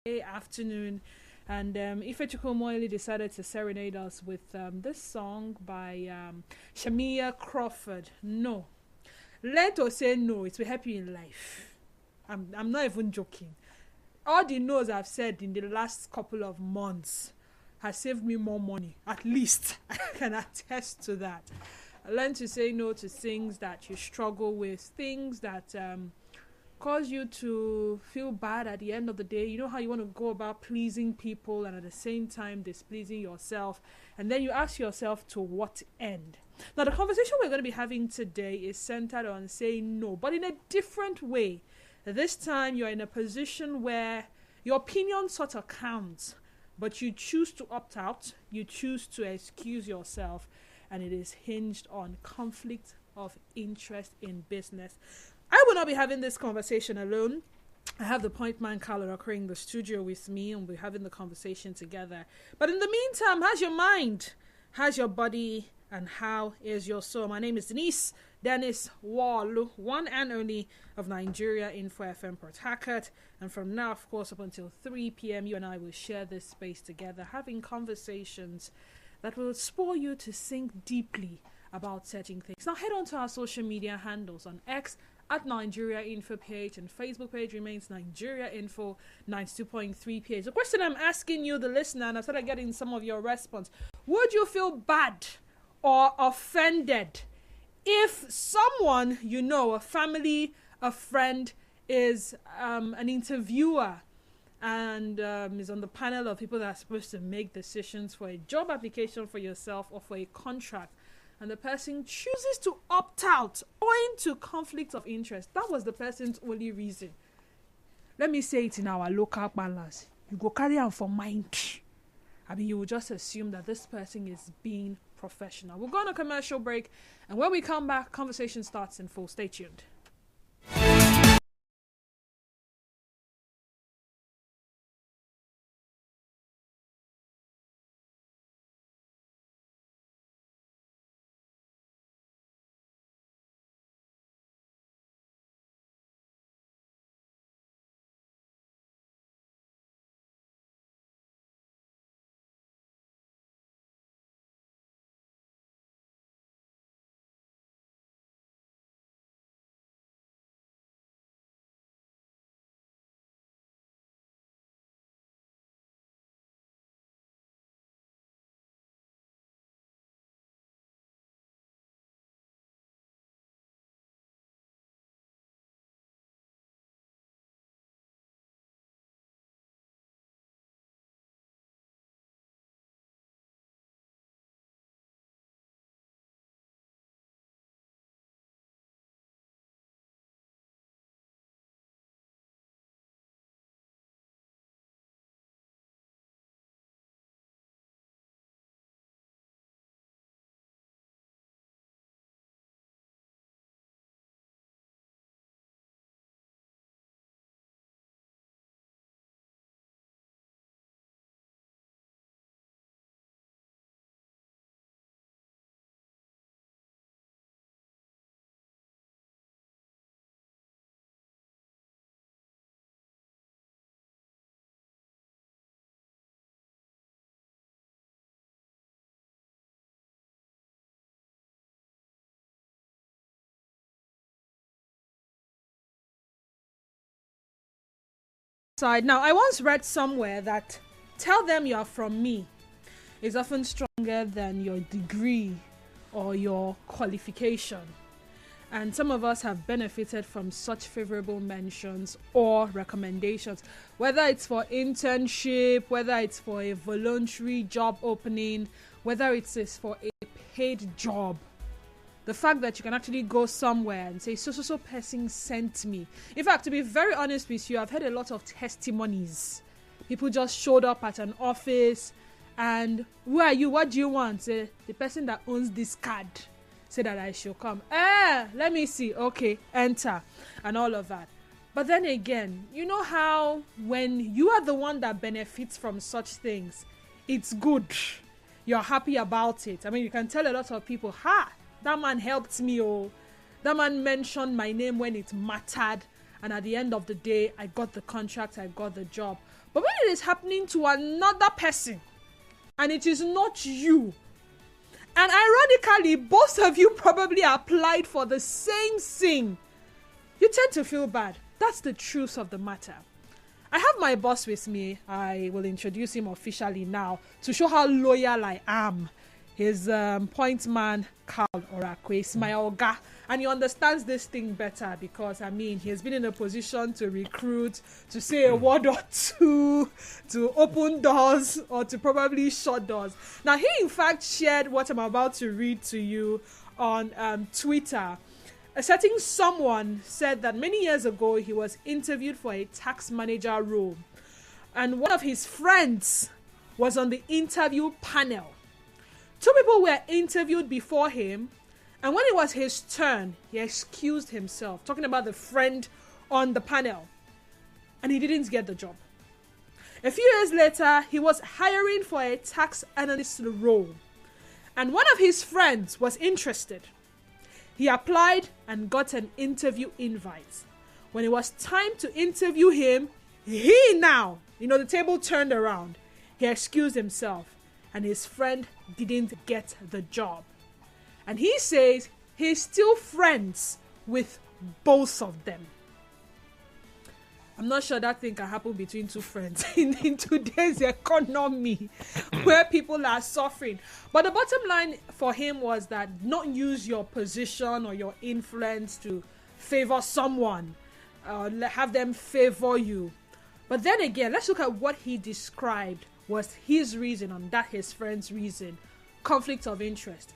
afternoon. And Ifechukwu Moili decided to serenade us with this song by Shamia Crawford. No. Learn to say no. It will help you in life. I'm not even joking. All the no's I've said in the last couple of months has saved me more money. At least I can attest to that. Learn to say no to things that you struggle with, things that cause you to feel bad at the end of the day. You know how you want to go about pleasing people and at the same time displeasing yourself, and then you ask yourself, to what end? Now, the conversation we're going to be having today is centered on saying no, but in a different way. This time you're in a position where your opinion sort of counts, but you choose to opt out, you choose to excuse yourself, and it is hinged on conflict of interest in business. I will not be having this conversation alone. I have the point man Carlo occurring in the studio with me, and we're having the conversation together. But in the meantime, how's your mind? How's your body? And how is your soul? My name is Dennis Walu, one and only of Nigeria Info FM Port Harcourt. And from now, of course, up until 3 p.m., you and I will share this space together, having conversations that will spur you to think deeply about certain things. Now, head on to our social media handles on X at Nigeria Info page, and Facebook page remains Nigeria Info 92.3 page. The question I'm asking you, the listener, and I started getting some of your response: would you feel bad or offended if someone you know, a family, a friend, is an interviewer and is on the panel of people that are supposed to make decisions for a job application for yourself or for a contract, and the person chooses to opt out owing to conflict of interest? That was the person's only reason. Let me say it in our local balance. You go carry on for mind. I mean, you will just assume that this person is being professional. We'll go on a commercial break, and when we come back, conversation starts in full. Stay tuned. Now, I once read somewhere that tell them you are from me is often stronger than your degree or your qualification. And some of us have benefited from such favorable mentions or recommendations, whether it's for internship, whether it's for a voluntary job opening, whether it is for a paid job. The fact that you can actually go somewhere and say, so person sent me. In fact, to be very honest with you, I've heard a lot of testimonies. People just showed up at an office and, who are you? What do you want? Say, the person that owns this card said that I should come. Let me see. Okay, enter. And all of that. But then again, you know how when you are the one that benefits from such things, it's good. You're happy about it. I mean, you can tell a lot of people, that man helped me, that man mentioned my name when it mattered, and at the end of the day, I got the contract, I got the job. But when it is happening to another person, and it is not you, and ironically, both of you probably applied for the same thing, you tend to feel bad. That's the truth of the matter. I have my boss with me. I will introduce him officially now to show how loyal I am. His point man, Carl Orakwe, is my Oga, and he understands this thing better because, he has been in a position to recruit, to say a word or two, to open doors, or to probably shut doors. Now, he in fact shared what I'm about to read to you on Twitter. A certain someone said that many years ago he was interviewed for a tax manager role, and one of his friends was on the interview panel. 2 people were interviewed before him, and when it was his turn, he excused himself, talking about the friend on the panel, and he didn't get the job. A few years later, he was hiring for a tax analyst role, and one of his friends was interested. He applied and got an interview invite. When it was time to interview him, the table turned around. He excused himself, and his friend didn't get the job. And he says he's still friends with both of them. I'm not sure that thing can happen between two friends in today's economy where people are suffering. But the bottom line for him was that not use your position or your influence to favor someone, have them favor you. But then again, let's look at what he described was his reason, and that his friend's reason. Conflict of interest.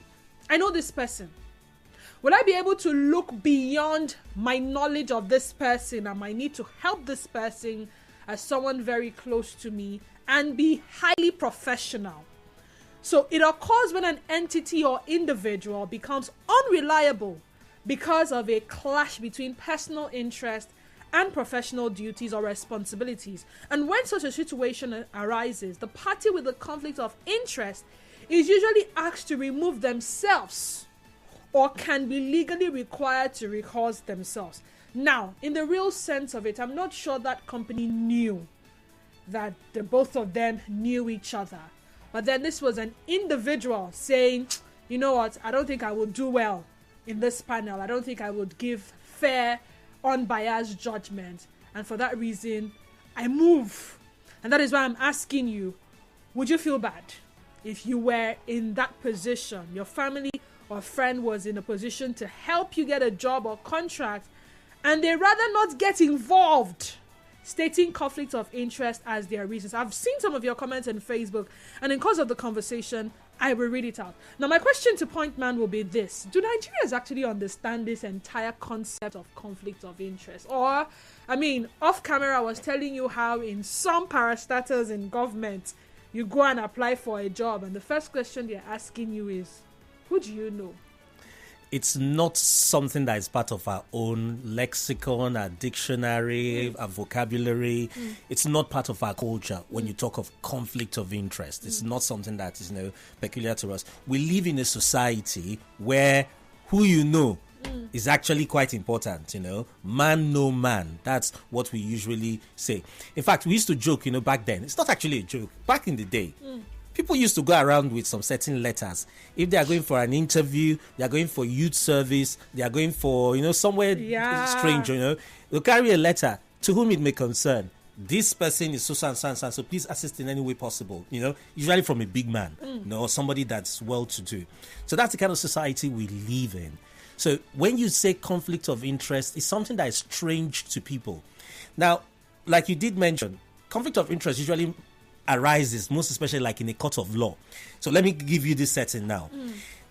I know this person. Will I be able to look beyond my knowledge of this person and my need to help this person as someone very close to me and be highly professional? So it occurs when an entity or individual becomes unreliable because of a clash between personal interest and professional duties or responsibilities. And when such a situation arises, the party with the conflict of interest is usually asked to remove themselves or can be legally required to recuse themselves. Now, in the real sense of it, I'm not sure that company knew that the both of them knew each other. But then this was an individual saying, you know what, I don't think I will do well in this panel. I don't think I would give fair, unbiased judgment. And for that reason, I move. And that is why I'm asking you, would you feel bad if you were in that position? Your family or friend was in a position to help you get a job or contract, and they rather not get involved, stating conflict of interest as their reasons. I've seen some of your comments on Facebook, and in course of the conversation, I will read it out. Now, my question to Point Man will be this. Do Nigerians actually understand this entire concept of conflict of interest? Or, off camera, I was telling you how in some parastatals in government, you go and apply for a job, and the first question they're asking you is, who do you know? It's not something that is part of our own lexicon, our dictionary, our vocabulary. It's not part of our culture when you talk of conflict of interest. It's not something that is peculiar to us. We live in a society where who you know is actually quite important, Man, no man. That's what we usually say. In fact, we used to joke, back then. It's not actually a joke. Back in the day, people used to go around with some certain letters. If they are going for an interview, they are going for youth service, they are going for, somewhere strange, they'll carry a letter to whom it may concern. This person is so and so, so please assist in any way possible, usually from a big man, or somebody that's well-to-do. So that's the kind of society we live in. So when you say conflict of interest, it's something that is strange to people. Now, like you did mention, conflict of interest usually arises, most especially like in a court of law. So let me give you this setting now.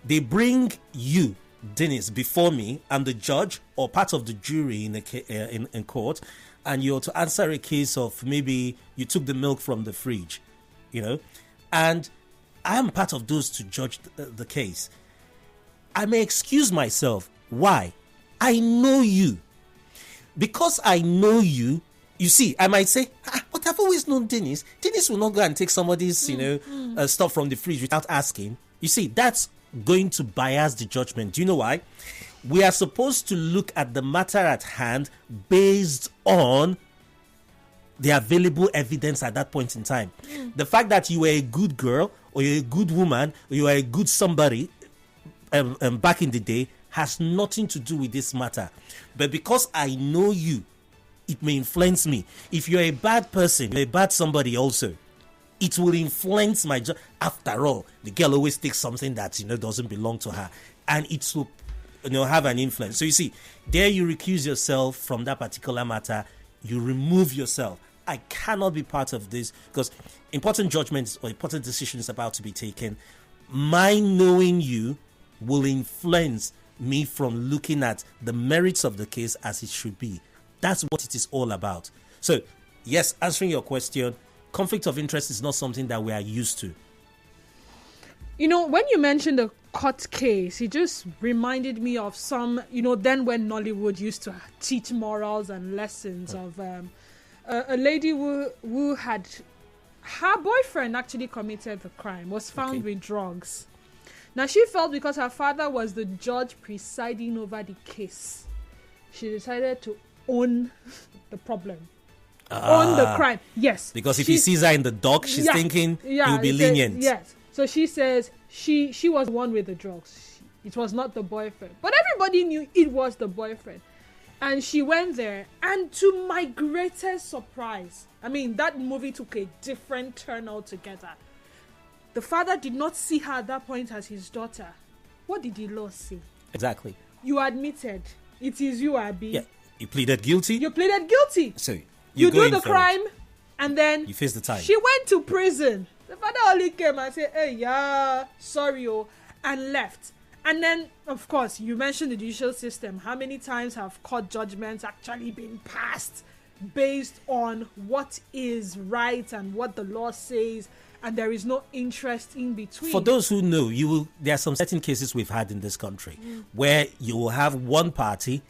They bring you, Dennis, before me. I'm the judge or part of the jury in court, and you're to answer a case of maybe you took the milk from the fridge, and I am part of those to judge the case. I may excuse myself. Why? I know you. Because I know you, you see, I might say, but I've always known Dennis. Dennis will not go and take somebody's, stuff from the fridge without asking. You see, that's going to bias the judgment. Do you know why? We are supposed to look at the matter at hand based on the available evidence at that point in time. The fact that you were a good girl, or you're a good woman, or you are a good somebody back in the day has nothing to do with this matter. But because I know you, it may influence me. If you're a bad person, you're a bad somebody also, it will influence my job. After all, the girl always takes something that doesn't belong to her, and it will have an influence. So you see, there you recuse yourself from that particular matter. You remove yourself. I cannot be part of this because important judgments or important decisions about to be taken. My knowing you will influence me from looking at the merits of the case as it should be. That's what it is all about. So, yes, answering your question, conflict of interest is not something that we are used to. When you mentioned the court case, it just reminded me of some, then when Nollywood used to teach morals and lessons of a lady who had her boyfriend actually committed the crime, was found with drugs. Now, she felt because her father was the judge presiding over the case, she decided to own the problem. Own the crime. Yes. Because if he sees her in the dock, she's thinking he'll be lenient. Yes. So she says she was the one with the drugs. It was not the boyfriend. But everybody knew it was the boyfriend. And she went there. And to my greatest surprise, that movie took a different turn altogether. The father did not see her at that point as his daughter. What did the law say? Exactly. You admitted. It is you, Abi. Yeah. You pleaded guilty. You pleaded guilty. So you do the crime, and then you face the time. She went to prison. The father only came and said, "Hey, yeah, sorry, and left." And then, of course, you mentioned the judicial system. How many times have court judgments actually been passed based on what is right and what the law says, and there is no interest in between? For those who know, there are some certain cases we've had in this country where you will have one party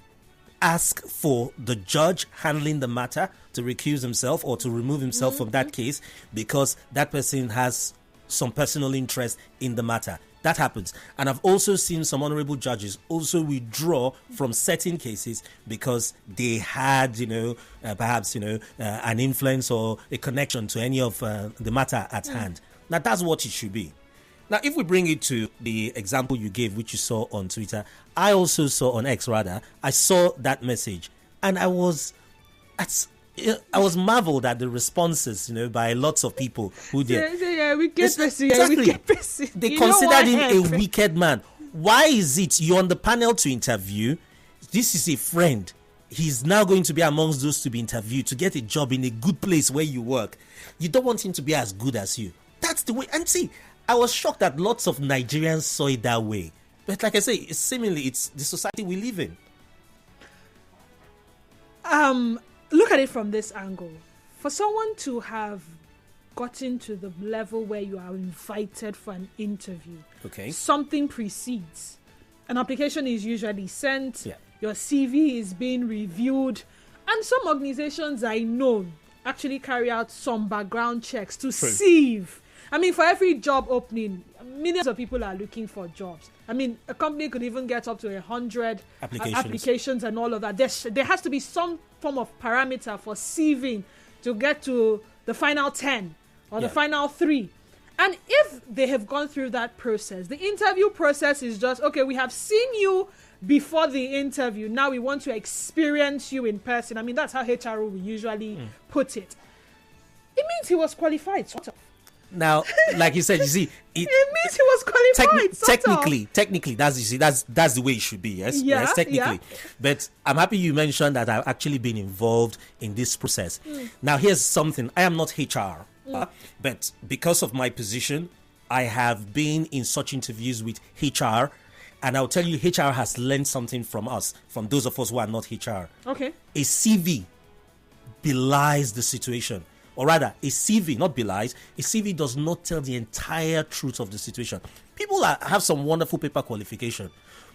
ask for the judge handling the matter to recuse himself or to remove himself from that case because that person has some personal interest in the matter. That happens. And I've also seen some honorable judges also withdraw from certain cases because they had, perhaps, an influence or a connection to any of the matter at hand. Now, that's what it should be. Now, if we bring it to the example you gave, which you saw on Twitter, I also saw on X, rather, I saw that message, and I was marveled at the responses, by lots of people who did. Exactly. They considered him a wicked man. Why is it you're on the panel to interview? This is a friend. He's now going to be amongst those to be interviewed to get a job in a good place where you work. You don't want him to be as good as you. That's the way. And see, I was shocked that lots of Nigerians saw it that way. But like I say, it's the society we live in. Look at it from this angle. For someone to have gotten to the level where you are invited for an interview, something precedes. An application is usually sent, your CV is being reviewed, and some organizations I know actually carry out some background checks to sieve. For every job opening, millions of people are looking for jobs. A company could even get up to 100 applications and all of that. There has to be some form of parameter for sieving to get to the final 10 or the final 3. And if they have gone through that process, the interview process is just, okay, we have seen you before the interview. Now we want to experience you in person. That's how HR will usually put it. It means he was qualified, sort of. Now, like you said, it means he was qualified. Technically, that's the way it should be. Yes, technically. Yeah. But I'm happy you mentioned that I've actually been involved in this process. Now, here's something. I am not HR, but because of my position, I have been in such interviews with HR, and I'll tell you, HR has learned something from us, from those of us who are not HR. Okay. A CV belies the situation. Or rather, a CV, not belies, a CV does not tell the entire truth of the situation. People have some wonderful paper qualification,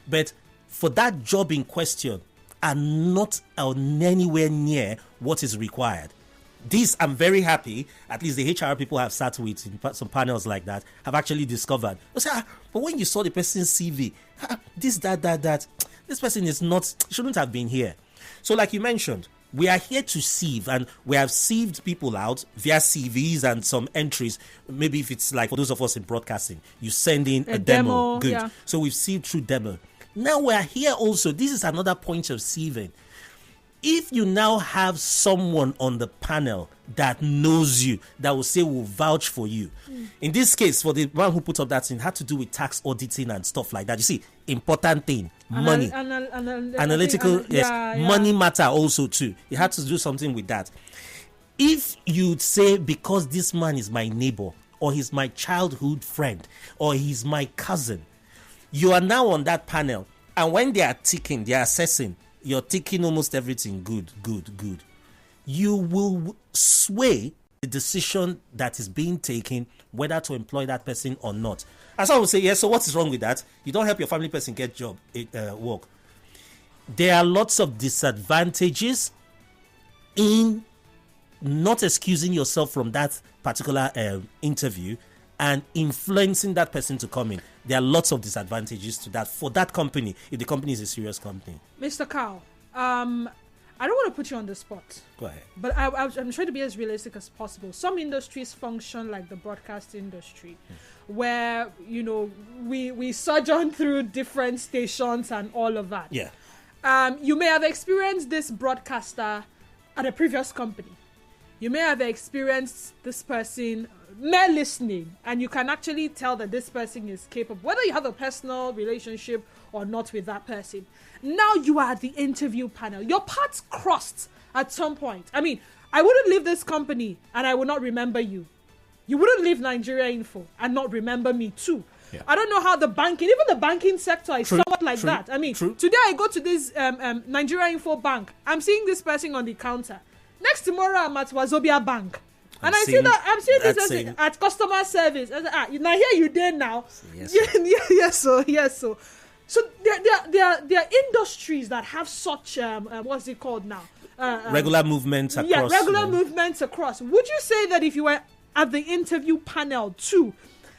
but for that job in question are not anywhere near what is required. This, I'm very happy, at least the HR people I've sat with in some panels like that have actually discovered. But when you saw the person's CV, this, that, this person shouldn't have been here. So like you mentioned, we are here to sieve, and we have sieved people out via CVs and some entries. Maybe if it's like for those of us in broadcasting, you send in a demo. Good. Yeah. So we've sieved through demo. Now we're here also. This is another point of sieving. If you now have someone on the panel that knows you, that will vouch for you. In this case, for the one who put up that thing, had to do with tax auditing and stuff like that. You see, important thing, money. Analytical, yes. Money matter also too. You had to do something with that. If you'd say, because this man is my neighbor, or he's my childhood friend, or he's my cousin, you are now on that panel, and when they are ticking, they are assessing, you're ticking almost everything good. You will sway the decision that is being taken whether to employ that person or not. And some will say, yes, so what is wrong with that? You don't help your family person get work. There are lots of disadvantages in not excusing yourself from that particular interview and influencing that person to come in. There are lots of disadvantages to that for that company, if the company is a serious company. Mr. Carl, I don't want to put you on the spot. Go ahead. But I'm trying to be as realistic as possible. Some industries function like the broadcast industry, where, we sojourn through different stations and all of that. Yeah. You may have experienced this broadcaster at a previous company. You may have experienced this person mere listening, and you can actually tell that this person is capable, whether you have a personal relationship or not with that person. Now you are at the interview panel. Your paths crossed at some point. I mean, I wouldn't leave this company and I would not remember you. You wouldn't leave Nigeria Info and not remember me too. Yeah. I don't know how even the banking sector is somewhat like that. I mean, today I go to this Nigeria Info Bank. I'm seeing this person on the counter. Next tomorrow I'm at Wazobia Bank. And I'm seeing this at customer service. I said, now here you did now. Yes, so. So there are industries that have such what's it called now? Regular movements across. Yeah, regular movements across. Would you say that if you were at the interview panel too,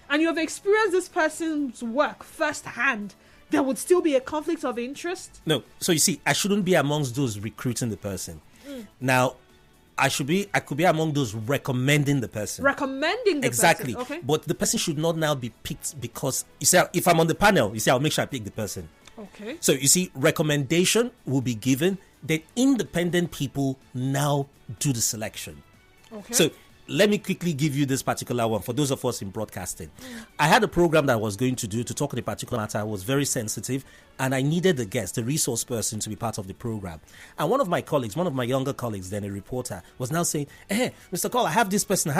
and you have experienced this person's work firsthand, there would still be a conflict of interest? No. So you see, I shouldn't be amongst those recruiting the person. Now, I could be among those recommending the person. Exactly. Okay. But the person should not now be picked because, you see, if I'm on the panel, you see, I'll make sure I pick the person. Okay. So you see, recommendation will be given, then independent people now do the selection. Okay. So let me quickly give you this particular one for those of us in broadcasting. I had a program that I was going to talk on a particular matter. I was very sensitive, and I needed the guest, the resource person, to be part of the program. And one of my younger colleagues, then a reporter, was now saying, "Hey, Mr. Cole, I have this person.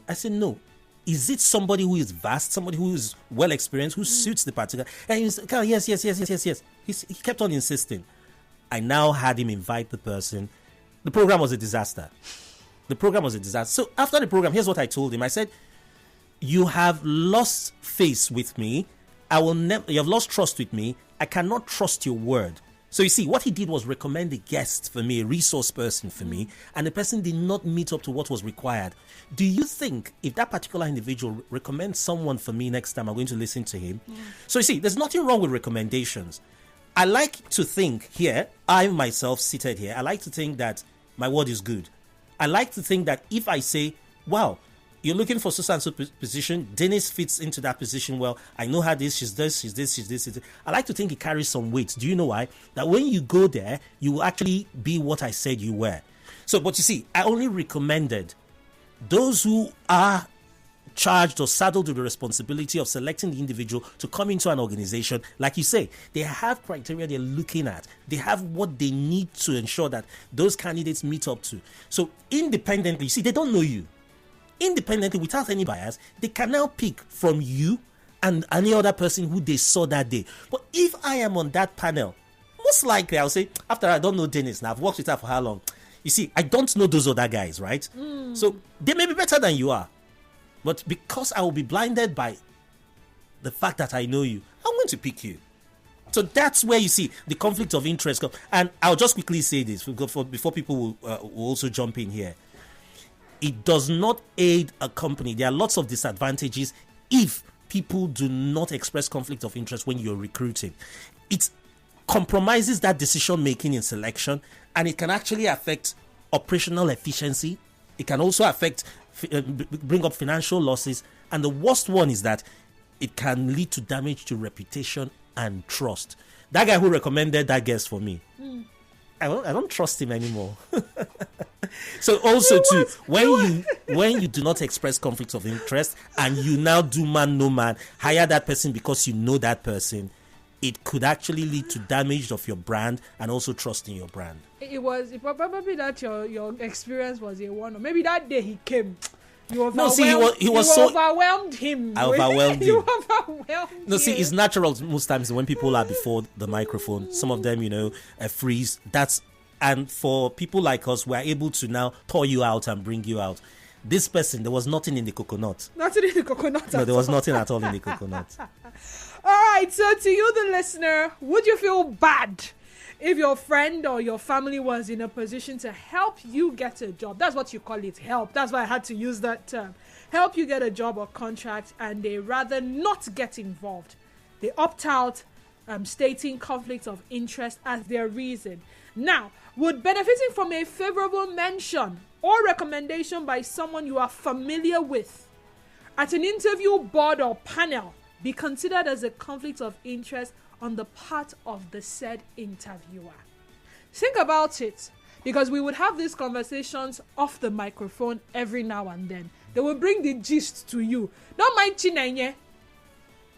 I said, no. Is it somebody who is vast, somebody who is well experienced, who suits the particular? And he said, yes. He kept on insisting. I now had him invite the person. The program was a disaster. So after the program, here's what I told him. I said, you have lost faith with me. You have lost trust with me. I cannot trust your word. So you see, what he did was recommend a guest for me, a resource person for me, and the person did not meet up to what was required. Do you think if that particular individual recommends someone for me next time, I'm going to listen to him? So you see, there's nothing wrong with recommendations. I like to think here, I myself seated here, I like to think that my word is good. I like to think that if I say, wow, you're looking for so and so position, Dennis fits into that position well. I know her this, she's this. I like to think it carries some weight. Do you know why? That when you go there, you will actually be what I said you were. So, but you see, I only recommended those who are charged or saddled with the responsibility of selecting the individual to come into an organization. Like you say, they have criteria they're looking at. They have what they need to ensure that those candidates meet up to. So independently, see, they don't know you. Independently, without any bias, they can now pick from you and any other person who they saw that day. But if I am on that panel, most likely I'll say, after I don't know Dennis, now I've worked with her for how long? You see, I don't know those other guys, right? So they may be better than you are. But because I will be blinded by the fact that I know you, I'm going to pick you. So that's where you see the conflict of interest come. And I'll just quickly say this before people will also jump in here. It does not aid a company. There are lots of disadvantages if people do not express conflict of interest when you're recruiting. compromises that decision making in selection, and it can actually affect operational efficiency. It can also affect, bring up financial losses. And the worst one is that it can lead to damage to reputation and trust. That guy who recommended that guest for me, I don't trust him anymore. So also too, when you do not express conflicts of interest and you now do man no man, hire that person because you know that person, it could actually lead to damage of your brand and also trust in your brand. It probably that your experience was a one, or maybe that day he came. He overwhelmed him. I overwhelmed him. You overwhelmed No, see, him. it's natural most times when people are before the microphone. Some of them, freeze. And for people like us, we're able to now pour you out and bring you out. This person, there was nothing in the coconut. Nothing in the coconut. No, there was nothing at all in the coconut. All right, so to you, the listener, would you feel bad if your friend or your family was in a position to help you get a job? That's what you call it, help. That's why I had to use that term. Help you get a job or contract, and they rather not get involved. They opt out, stating conflict of interest as their reason. Now, would benefiting from a favorable mention or recommendation by someone you are familiar with at an interview board or panel be considered as a conflict of interest on the part of the said interviewer? Think about it, because we would have these conversations off the microphone every now and then. They will bring the gist to you. Don't mind Chinenye.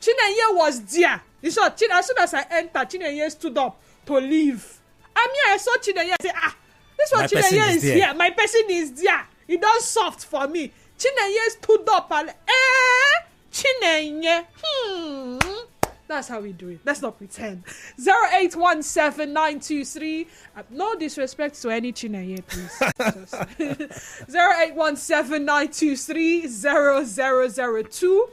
Chinenye was there. You saw, as soon as I entered, Chinenye stood up to leave. I saw Chinenye say, this one Chinenye is here. My person is there. He does soft for me. Chinenye stood up and Chinenye. That's how we do it. Let's not pretend. 0817-923. No disrespect to any Chinenye, please. 0817-923-0002.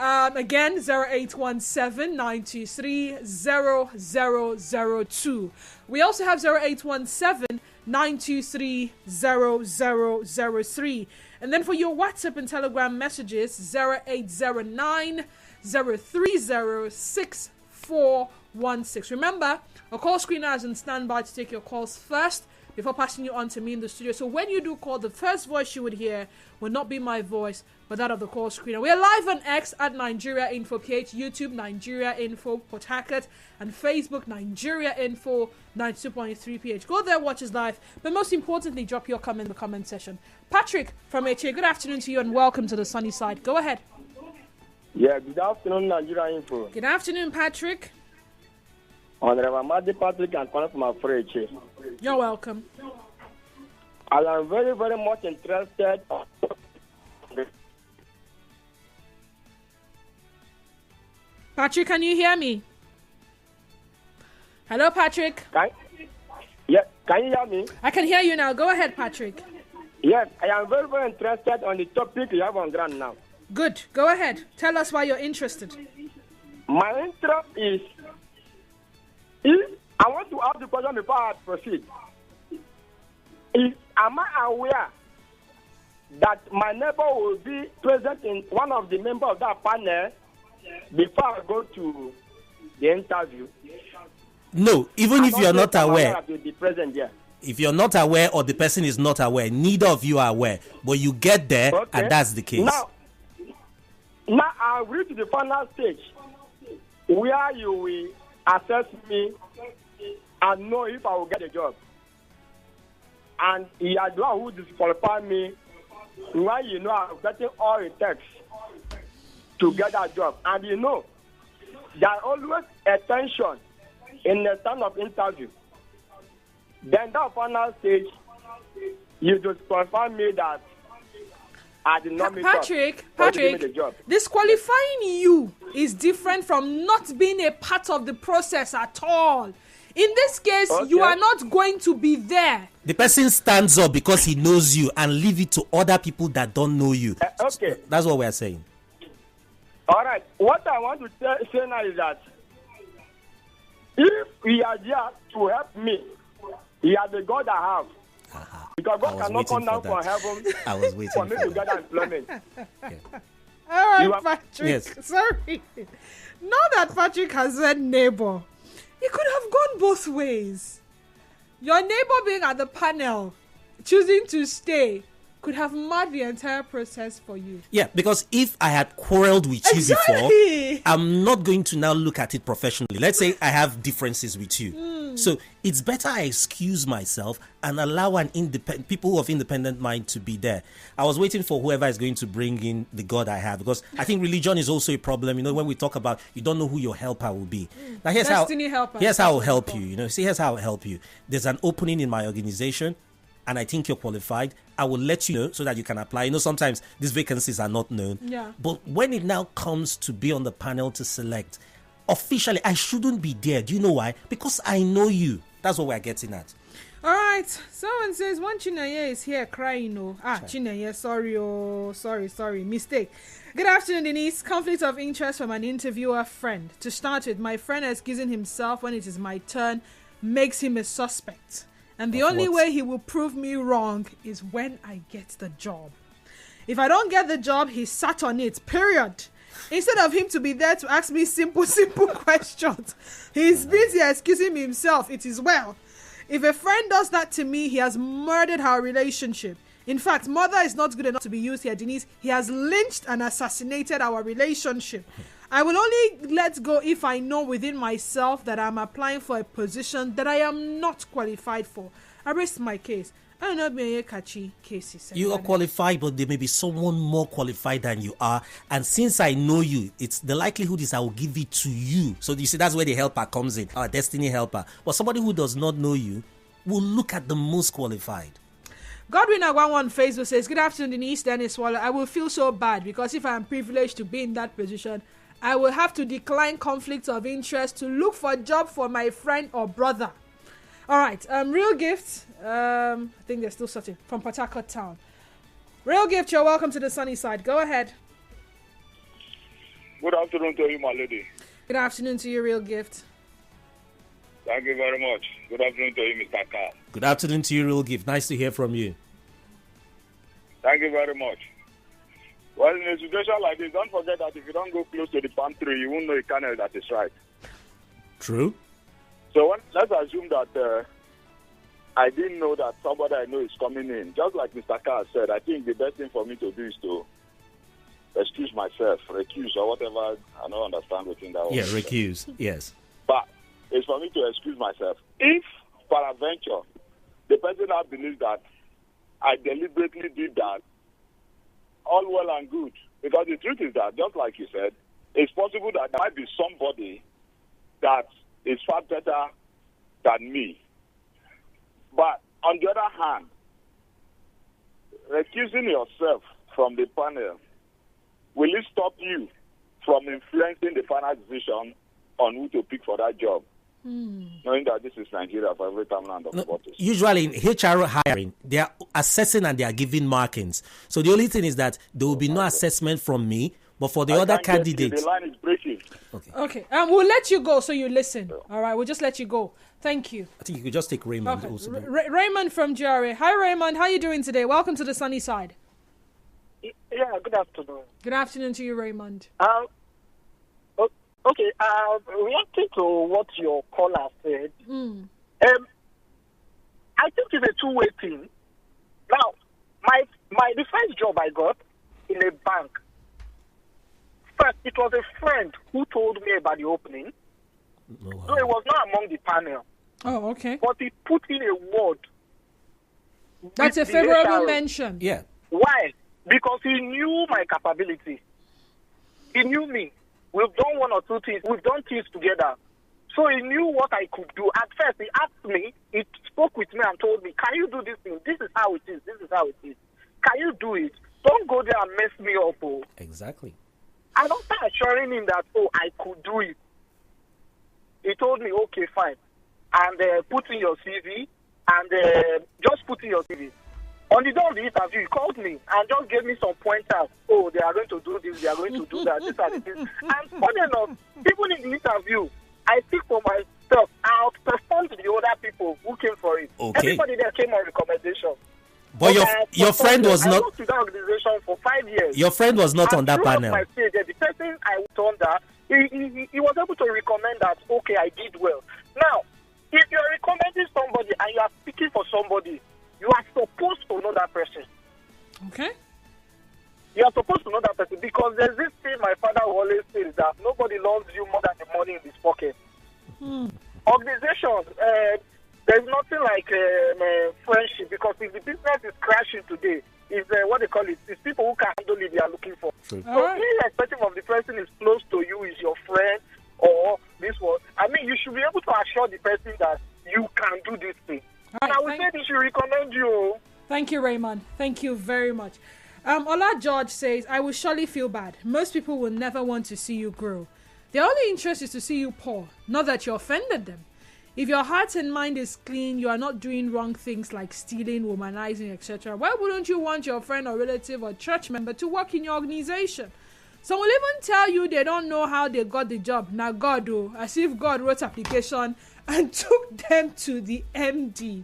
Again, 0817-923-0002. We also have 0817-923-0003. And then for your WhatsApp and Telegram messages, 0809-030-6416. Remember, a call screener is on standby to take your calls first before passing you on to me in the studio. So when you do call, the first voice you would hear will not be my voice, but that of the call screener. We are live on X at Nigeria Info PH, YouTube Nigeria Info Port Harcourt, and Facebook Nigeria Info 92.3 PH. Go there, watch us live, but most importantly, drop your comment in the comment section. Patrick from HA, good afternoon to you and welcome to the sunny side. Go ahead. Yeah, good afternoon, Nigeria Info. Good afternoon, Patrick. Honorable Madi Patrick and calling from HA. You're welcome. I am very, very much interested. Patrick, can you hear me? Hello, Patrick. Can you hear me? I can hear you now. Go ahead, Patrick. Yes, I am very, very interested on the topic you have on ground now. Good. Go ahead. Tell us why you're interested. My interest is, if I want to ask the question before I proceed. Am I aware that my neighbor will be present in one of the members of that panel before I go to the interview? No, even if you're not aware. Be present there. If you're not aware or the person is not aware, neither of you are aware. But you get there, okay, and that's the case. Now I'll reach the final stage where you will assess me and know if I will get a job. And you are the one who disqualify me when you know I'm getting all it takes to get that job. And you know, there's always a tension in the time of interview. Then that final stage, you disqualify me that I did not meet Patrick, the job. Disqualifying you is different from not being a part of the process at all. In this case, you are not going to be there. The person stands up because he knows you and leave it to other people that don't know you. Okay. That's what we are saying. All right. What I want to say now is that if he are there to help me, he are the God I have. Because God cannot come down from heaven I was waiting for me to get employment. All right, Patrick. Yes. Sorry. Now that Patrick has said neighbor, It could have gone both ways. Your neighbor being at the panel, choosing to stay, could have marred the entire process for you. Yeah, because if I had quarreled with you before, I'm not going to now look at it professionally. Let's say I have differences with you. So it's better I excuse myself and allow an people of independent mind to be there. I was waiting for whoever is going to bring in the God I have, because I think religion is also a problem. You know, when we talk about you don't know who your helper will be. Now here's helper. Here's how I'll help you. You know, see, here's how I'll help you. There's an opening in my organization, and I think you're qualified. I will let you know so that you can apply. You know, sometimes these vacancies are not known. Yeah. But when it now comes to be on the panel to select, officially, I shouldn't be there. Do you know why? Because I know you. That's what we're getting at. All right. Someone says, one Chineye is here crying. Oh. Chineye, sorry. Mistake. Good afternoon, Denise. Conflict of interest from an interviewer friend. To start with, my friend excusing himself when it is my turn makes him a suspect. And the only way he will prove me wrong is when I get the job. If I don't get the job, he sat on it, period. Instead of him to be there to ask me simple questions, he's busy excusing himself. It is well. If a friend does that to me, he has murdered our relationship. In fact, murder is not good enough to be used here, Denise. He has lynched and assassinated our relationship. I will only let go if I know within myself that I'm applying for a position that I am not qualified for. I rest my case. I don't know be catchy cases. You are qualified, but there may be someone more qualified than you are. And since I know you, it's the likelihood is I will give it to you. So you see, that's where the helper comes in, our destiny helper. But somebody who does not know you will look at the most qualified. Godwin Agwan on Facebook says, good afternoon, Denise, Dennis Waller. I will feel so bad because if I am privileged to be in that position, I will have to decline conflicts of interest to look for a job for my friend or brother. All right, Real Gift, I think they're still searching, from Port Harcourt Town. Real Gift, you're welcome to the sunny side. Go ahead. Good afternoon to you, my lady. Good afternoon to you, Real Gift. Thank you very much. Good afternoon to you, Mr. Carl. Good afternoon to you, Real Gift. Nice to hear from you. Thank you very much. Well, in a situation like this, don't forget that if you don't go close to the palm tree, you won't know a kernel that is right. True. So let's assume that I didn't know that somebody I know is coming in. Just like Mr. Carr said, I think the best thing for me to do is to excuse myself, recuse or whatever. I don't understand within that. Yeah, recuse. Yes. But it's for me to excuse myself. If, peradventure, the person now believes that I deliberately did that, all well and good. Because the truth is that, just like you said, it's possible that there might be somebody that is far better than me. But on the other hand, recusing yourself from the panel, will it stop you from influencing the final decision on who to pick for that job? Knowing that this is Nigeria for every time land of voters. Usually in HR hiring, they are assessing and they are giving markings. So the only thing is that there will be no assessment from me, but for the other candidates. The line is breaking. Okay. We'll let you go so you listen. All right, we'll just let you go. Thank you. I think you could just take Raymond. Okay. Also. Raymond from GRA. Hi, Raymond. How are you doing today? Welcome to the sunny side. Yeah, good afternoon. Good afternoon to you, Raymond. Okay, reacting to what your caller said, I think it's a two-way thing. Now, the first job I got in a bank, first, it was a friend who told me about the opening. So it was not among the panel. Oh, okay. But he put in a word. That's a favorable mention. Yeah. Why? Because he knew my capability. He knew me. We've done one or two things. We've done things together. So he knew what I could do. At first, he asked me, he spoke with me and told me, can you do this thing? This is how it is. This is how it is. Can you do it? Don't go there and mess me up. Oh. Exactly. I don't start assuring him that, I could do it. He told me, okay, fine. And put in your CV and just put in your CV. On the day of the interview, he called me and just gave me some pointers. Oh, they are going to do this, they are going to do that, this and this. And funny enough, even in the interview, I speak for myself. I outperformed the other people who came for it. Okay. Everybody there came on recommendation. But your friend was not. I worked with that organization for 5 years. Your friend was not on that panel. My stage, the person I was under, he was able to recommend that, okay, I did well. you're recommending somebody and you are speaking for somebody, you are supposed to know that person. Okay. You are supposed to know that person because there's this thing my father always says that nobody loves you more than the money in his pocket. Organizations, there's nothing like friendship because if the business is crashing today, is what they call it, it's people who can handle it they are looking for. True. So irrespective of the person is close to you, is your friend or this one, I mean, you should be able to assure the person that you can do this thing. All right, and I would say they should recommend you. Thank you, Raymond. Thank you very much. Ola George says, I will surely feel bad. Most people will never want to see you grow. Their only interest is to see you poor, not that you offended them. If your heart and mind is clean, you are not doing wrong things like stealing, womanizing, etc. Why wouldn't you want your friend or relative or church member to work in your organization? Some will even tell you they don't know how they got the job. Now God, though, as if God wrote application and took them to the MD.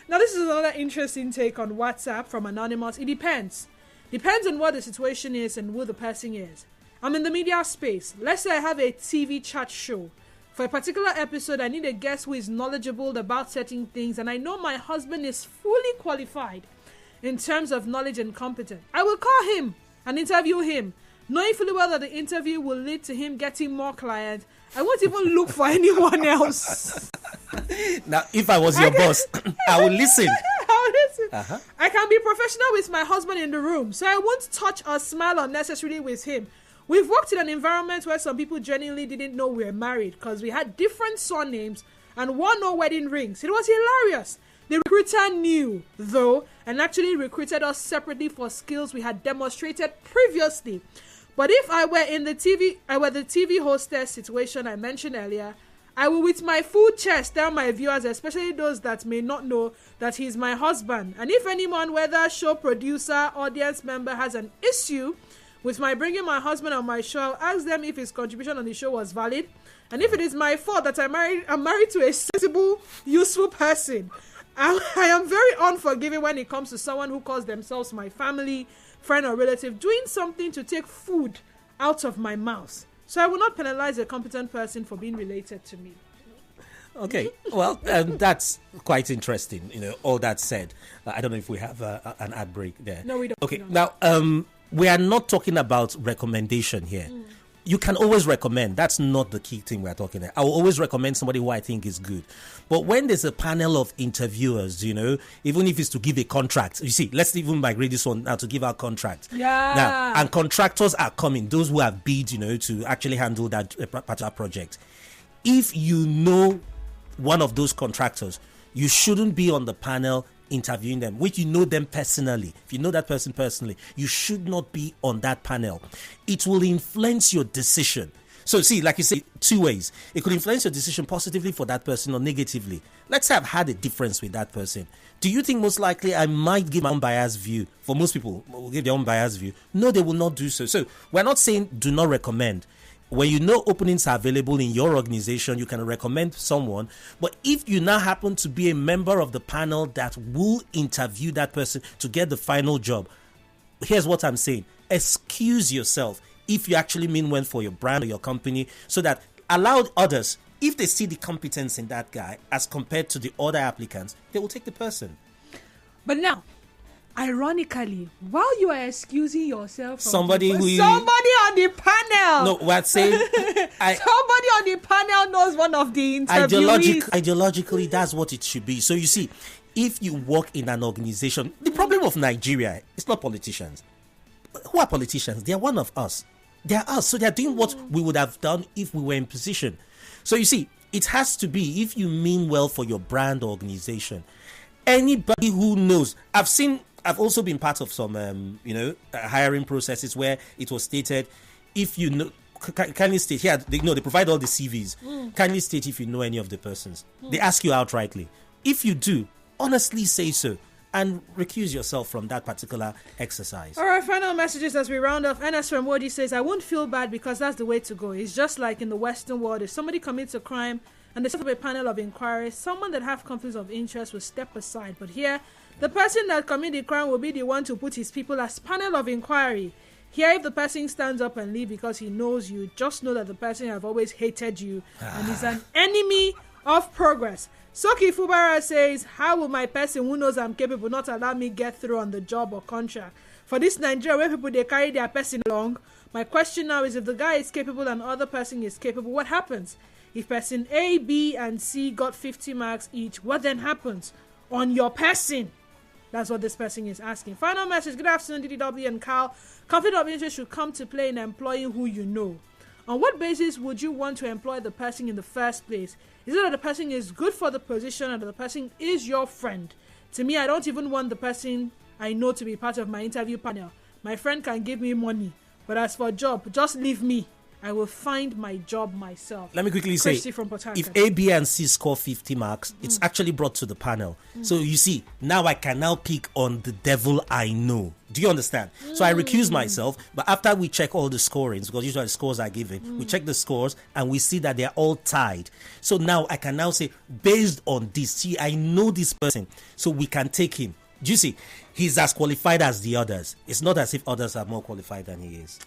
Now this is another interesting take on WhatsApp from Anonymous. It depends. Depends on what the situation is and who the person is. I'm in the media space. Let's say I have a TV chat show. For a particular episode, I need a guest who is knowledgeable about certain things, and I know my husband is fully qualified in terms of knowledge and competence. I will call him and interview him, knowing fully well that the interview will lead to him getting more clients. I won't even look for anyone else. Now, if I was your boss, I would listen. I can be professional with my husband in the room, so I won't touch or smile unnecessarily with him. We've worked in an environment where some people genuinely didn't know we were married because we had different surnames and wore no wedding rings. It was hilarious. The recruiter knew, though, and actually recruited us separately for skills we had demonstrated previously. But if I were in the TV hostess situation I mentioned earlier, I will with my full chest tell my viewers, especially those that may not know, that he's my husband. And if anyone, whether show producer, audience member, has an issue with my bringing my husband on my show, I'll ask them if his contribution on the show was valid. And if it is my fault that I'm married to a sensible, useful person. I am very unforgiving when it comes to someone who calls themselves my family, friend or relative, doing something to take food out of my mouth. So I will not penalize a competent person for being related to me. Okay, well, that's quite interesting. All that said, I don't know if we have an ad break there. No, we don't. Okay, now, we are not talking about recommendation here. You can always recommend. That's not the key thing we're talking about. I will always recommend somebody who I think is good. But when there's a panel of interviewers, even if it's to give a contract, you see, let's even migrate this one now to give out contract. Yeah. Now, and contractors are coming, those who have bid, to actually handle that particular project. If you know one of those contractors, you shouldn't be on the panel interviewing them, which you know them personally. If you know that person personally, you should not be on that panel. It will influence your decision. So see, like you say, two ways. It could influence your decision positively for that person or negatively. Let's say I've had a difference with that person. Do you think most likely I might give my own biased view? For most people, will give their own biased view. No, they will not do so. So we're not saying do not recommend. When you know openings are available in your organization, you can recommend someone. But if you now happen to be a member of the panel that will interview that person to get the final job, here's what I'm saying. Excuse yourself if you actually mean well for your brand or your company, so that allow others, if they see the competence in that guy as compared to the other applicants, they will take the person. But now, ironically, while you are excusing yourself from somebody on the panel. No, we're saying somebody on the panel knows one of the interviewees. Ideologically, that's what it should be. So you see, if you work in an organization, the problem of Nigeria is not politicians. Who are politicians? They are one of us. They are us. So they are doing what we would have done if we were in position. So you see, it has to be, if you mean well for your brand or organization, anybody who knows. I've also been part of some, hiring processes where it was stated, if you know, kindly state here, they provide all the CVs. Kindly state if you know any of the persons. They ask you outrightly. If you do, honestly say so and recuse yourself from that particular exercise. All right, final messages as we round off. Enes from Wodi says, I won't feel bad because that's the way to go. It's just like in the Western world, if somebody commits a crime and they set up a panel of inquiry, someone that have conflicts of interest will step aside. But here, the person that committed the crime will be the one to put his people as panel of inquiry. Here, if the person stands up and leave because he knows you, just know that the person have always hated you and is an enemy of progress. Soki Fubara says, how will my person who knows I'm capable not allow me get through on the job or contract? For this Nigeria where people they carry their person along, my question now is if the guy is capable and the other person is capable, what happens? If person A, B, and C got 50 marks each, what then happens on your person? That's what this person is asking. Final message. Good afternoon, DDW and Carl. Conflict of interest should come to play in employing who you know. On what basis would you want to employ the person in the first place? Is it that the person is good for the position and that the person is your friend? To me, I don't even want the person I know to be part of my interview panel. My friend can give me money, but as for job, just leave me. I will find my job myself. Let me quickly say, if A, B, and C score 50 marks, it's actually brought to the panel. So you see, now I can now pick on the devil I know. Do you understand? So I recuse myself, but after we check all the scorings, because usually the scores are given, we check the scores and we see that they're all tied. So now I can now say, based on this, see, I know this person, so we can take him. Do you see? He's as qualified as the others. It's not as if others are more qualified than he is.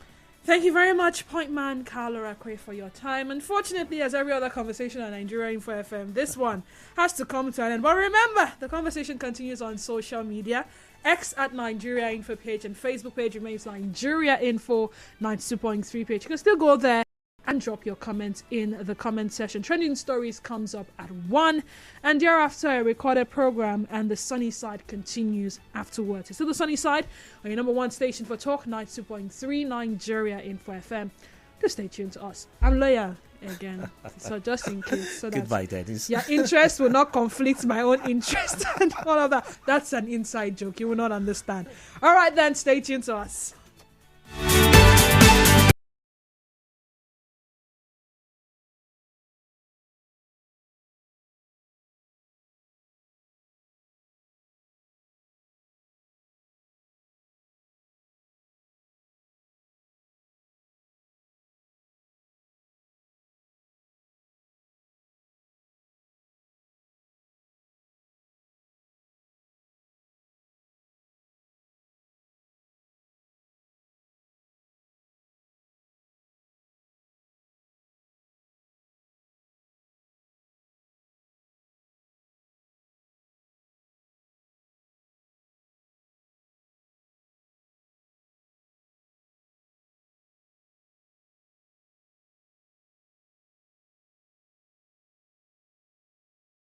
Thank you very much, Point Man Carl Orakwe, for your time. Unfortunately, as every other conversation on Nigeria Info FM, this one has to come to an end. But remember, the conversation continues on social media. X at Nigeria Info page and Facebook page remains Nigeria Info 92.3 page. You can still go there and drop your comments in the comment section. Trending Stories comes up at 1, and thereafter a recorded program, and the Sunny Side continues afterwards. It's still the Sunny Side on your number one station for talk, 92.3 Nigeria Info FM. Just stay tuned to us. I'm Loya again, so just in case, so that Goodbye, Dennis. your interest will not conflict my own interest and all of that. That's an inside joke. You will not understand. All right, then, stay tuned to us.